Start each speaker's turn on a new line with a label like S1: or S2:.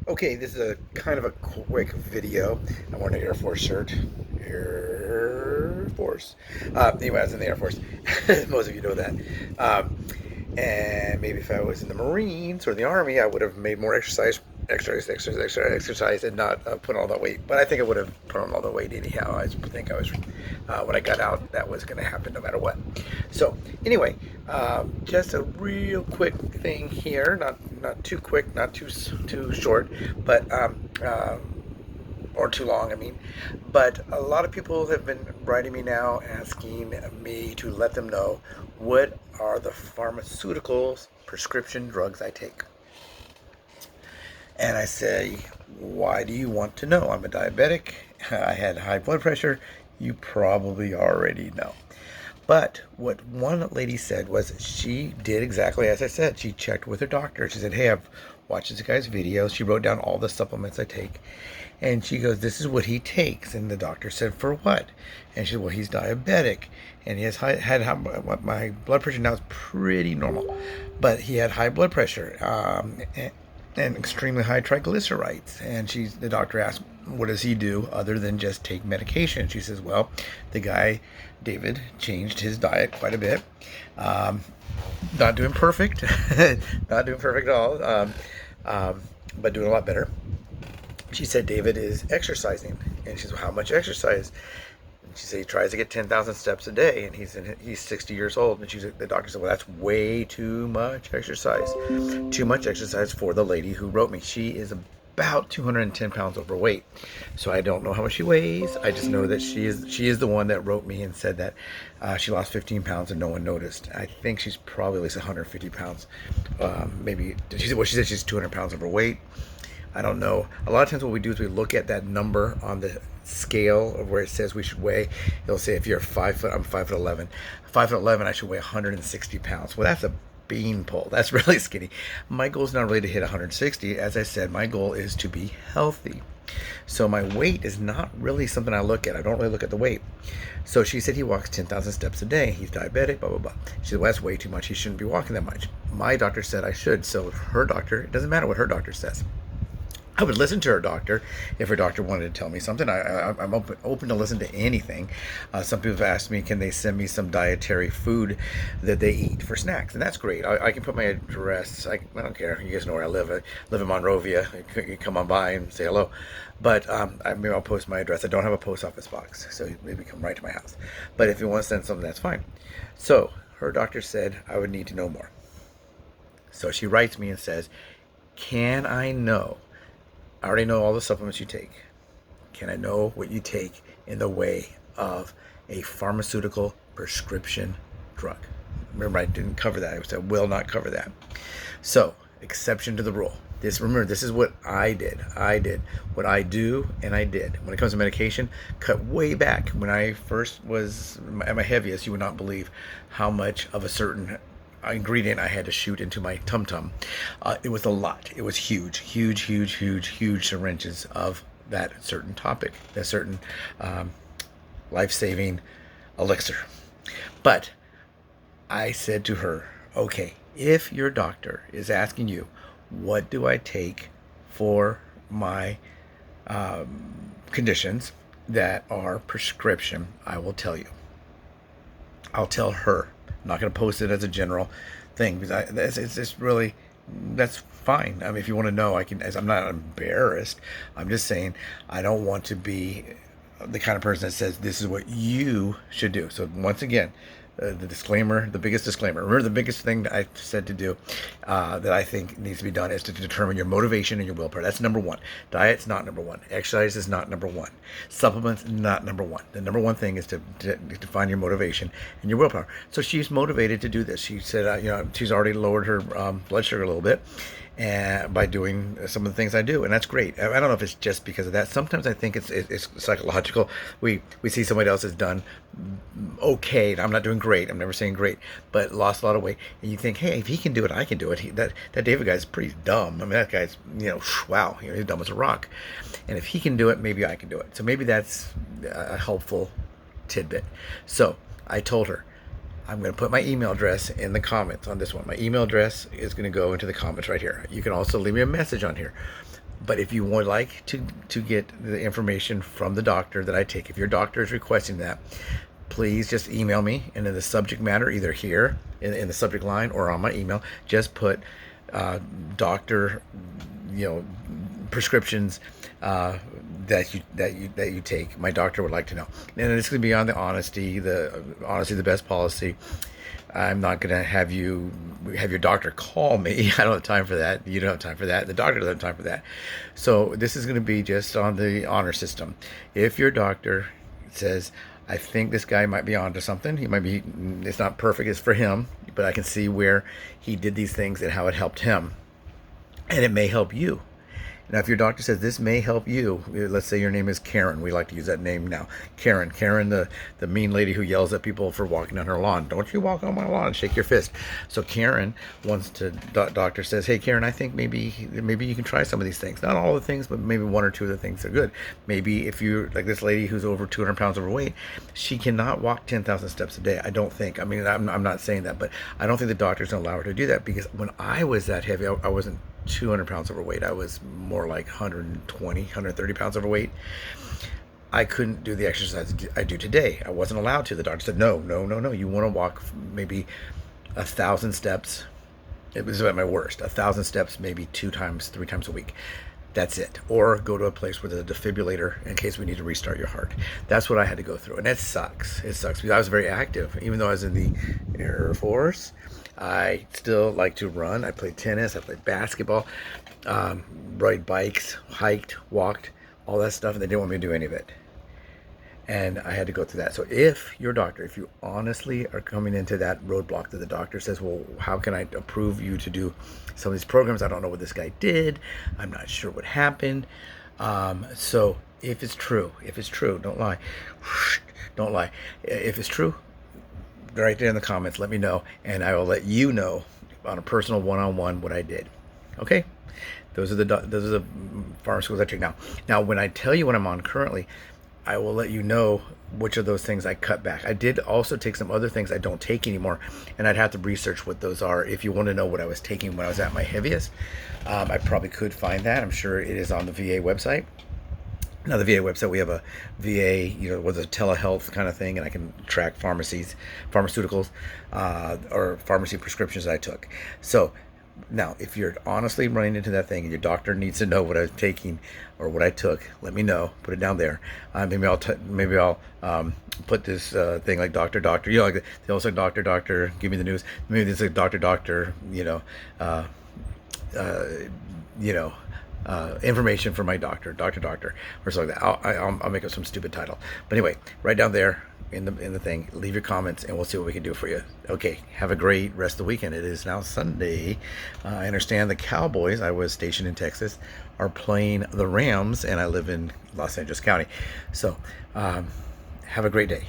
S1: Okay, this is a kind of a quick video. I wore an Air Force shirt. Air Force. Anyway, I was in the Air Force. Most of you know that. And maybe if I was in the Marines or the Army, I would have made more exercise, and not put on all that weight. But I think I would have put on all the weight anyhow. I think I was, when I got out, that was going to happen no matter what. So anyway, just a real quick thing here. Not too quick, not too short, but or too long, I mean. But a lot of people have been writing me now asking me to let them know what are the pharmaceuticals, prescription drugs I take. And I say, why do you want to know? I'm a diabetic. I had high blood pressure. You probably already know. But what one lady said was she did exactly as I said. She checked with her doctor. She said, hey, I've watched this guy's videos. She wrote down all the supplements I take. And she goes, this is what he takes. And the doctor said, for what? And she said, well, he's diabetic. And he has my blood pressure now is pretty normal. But he had high blood pressure. And extremely high triglycerides. And the doctor asked, what does he do other than just take medication? She says, well, the guy, David, changed his diet quite a bit. Not doing perfect, not doing perfect at all, but doing a lot better. She said, David is exercising. And she said, well, how much exercise? She said he tries to get 10,000 steps a day, and he's 60 years old. And the doctor said, well, that's way too much exercise. Too much exercise for the lady who wrote me. She is about 210 pounds overweight. So I don't know how much she weighs. I just know that she is the one that wrote me and said that she lost 15 pounds and no one noticed. I think she's probably at least 150 pounds. Maybe, she said she's 200 pounds overweight. I don't know. A lot of times what we do is we look at that number on the scale of where it says we should weigh. It'll say if you're 5 foot, I'm 5'11". 5'11", I should weigh 160 pounds. Well, that's a beanpole. That's really skinny. My goal is not really to hit 160. As I said, my goal is to be healthy. So my weight is not really something I look at. I don't really look at the weight. So she said he walks 10,000 steps a day. He's diabetic, blah, blah, blah. She said, well, that's way too much. He shouldn't be walking that much. My doctor said I should. So her doctor, it doesn't matter what her doctor says. I would listen to her doctor if her doctor wanted to tell me something. I'm open to listen to anything. Some people have asked me, can they send me some dietary food that they eat for snacks? And that's great. I can put my address. I don't care. You guys know where I live. I live in Monrovia. You can come on by and say hello. But maybe I'll post my address. I don't have a post office box, so maybe come right to my house. But if you want to send something, that's fine. So her doctor said I would need to know more. So she writes me and says, can I know? I already know all the supplements you take. Can I know what you take in the way of a pharmaceutical prescription drug? Remember, I didn't cover that. I said I will not cover that. So, exception to the rule. Remember, this is what I did. I did what I do, and I did. When it comes to medication, cut way back. When I first was at my heaviest, you would not believe how much of a certain ingredient I had to shoot into my tum-tum. It was a lot. It was huge syringes of that certain topic, that certain life-saving elixir. But I said to her, okay, if your doctor is asking you, what do I take for my conditions that are prescription, I will tell you. I'll tell her. I'm not going to post it as a general thing because it's just really, that's fine. I mean, if you want to know, I can. I'm not embarrassed. I'm just saying I don't want to be the kind of person that says this is what you should do. So once again, the disclaimer, the biggest disclaimer. Remember, the biggest thing that I said to do that I think needs to be done is to determine your motivation and your willpower. That's number one. Diet's not number one. Exercise is not number one. Supplements, not number one. The number one thing is to find your motivation and your willpower. So she's motivated to do this. She said, she's already lowered her blood sugar a little bit. And by doing some of the things I do, and that's great. I don't know if it's just because of that. Sometimes I think it's psychological. We see somebody else has done okay. I'm not doing great. I'm never saying great, but lost a lot of weight. And you think, hey, if he can do it, I can do it. That David guy's pretty dumb. I mean, that guy's wow, he's dumb as a rock. And if he can do it, maybe I can do it. So maybe that's a helpful tidbit. So I told her, I'm going to put my email address in the comments on this one. My email address is going to go into the comments right here. You can also leave me a message on here. But if you would like to get the information from the doctor that I take, if your doctor is requesting that, please just email me, and in the subject matter, either here in the subject line or on my email, just put doctor, prescriptions that you take. My doctor would like to know, and it's going to be on the honesty, the best policy. I'm not going to have your doctor call me. I don't have time for that. You don't have time for that. The doctor doesn't have time for that. So this is going to be just on the honor system. If your doctor says, I think this guy might be onto something. It's not perfect, it's for him, but I can see where he did these things and how it helped him. And it may help you. Now, if your doctor says this may help you, let's say your name is Karen. We like to use that name now. Karen, the mean lady who yells at people for walking on her lawn. Don't you walk on my lawn, shake your fist. So Karen wants to, doctor says, hey, Karen, I think maybe you can try some of these things. Not all the things, but maybe one or two of the things are good. Maybe if you're like this lady who's over 200 pounds overweight, she cannot walk 10,000 steps a day. I don't think. I mean, I'm not saying that, but I don't think the doctor's going to allow her to do that, because when I was that heavy, I wasn't 200 pounds overweight. I was more like 120, 130 pounds overweight. I couldn't do the exercise I do today. I wasn't allowed to. The doctor said, no. You want to walk maybe 1,000 steps. It was at my worst. 1,000 steps, maybe 3 times a week. That's it. Or go to a place with a defibrillator in case we need to restart your heart. That's what I had to go through. And it sucks. It sucks because I was very active. Even though I was in the Air Force, I still like to run. I played tennis. I played basketball, ride bikes, hiked, walked, all that stuff. And they didn't want me to do any of it. And I had to go through that. So if you honestly are coming into that roadblock that the doctor says, well, how can I approve you to do some of these programs? I don't know what this guy did. I'm not sure what happened. So if it's true, don't lie. Don't lie. If it's true, right there in the comments, let me know. And I will let you know on a personal one-on-one what I did. Okay? Those are the pharmaceuticals I take now. Now, when I tell you what I'm on currently, I will let you know which of those things I cut back. I did also take some other things I don't take anymore, and I'd have to research what those are. If you want to know what I was taking when I was at my heaviest, I probably could find that. I'm sure it is on the VA website. Now, the VA website, we have a VA, with a telehealth kind of thing, and I can track pharmaceuticals, or pharmacy prescriptions that I took. So now, if you're honestly running into that thing and your doctor needs to know what I was taking or what I took, let me know. Put it down there. Maybe I'll put this thing like doctor, like they also say doctor, give me the news. Maybe this is like doctor, information for my doctor, or something like that. I'll make up some stupid title. But anyway, right down there in the thing, leave your comments and we'll see what we can do for you. Okay, have a great rest of the weekend. It is now Sunday. I understand the Cowboys, I was stationed in Texas, are playing the Rams, and I live in Los Angeles County. So have a great day.